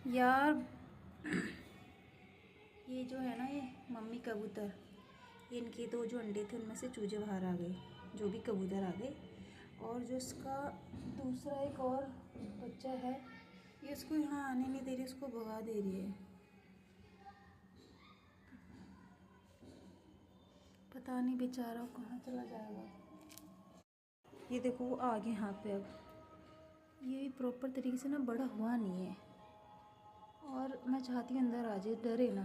यार ये जो है ना, ये मम्मी कबूतर, इनके दो जो अंडे थे उनमें से चूजे बाहर आ गए, जो भी कबूतर आ गए। और जो इसका दूसरा एक और बच्चा है, ये उसको यहाँ आने नहीं दे रही, उसको भगा दे रही है। पता नहीं बेचारा कहाँ चला जाएगा। ये देखो वो आ गए यहाँ पे। अब ये भी प्रॉपर तरीके से ना बड़ा हुआ नहीं है, और मैं चाहती हूँ अंदर आ जाए, डरे ना।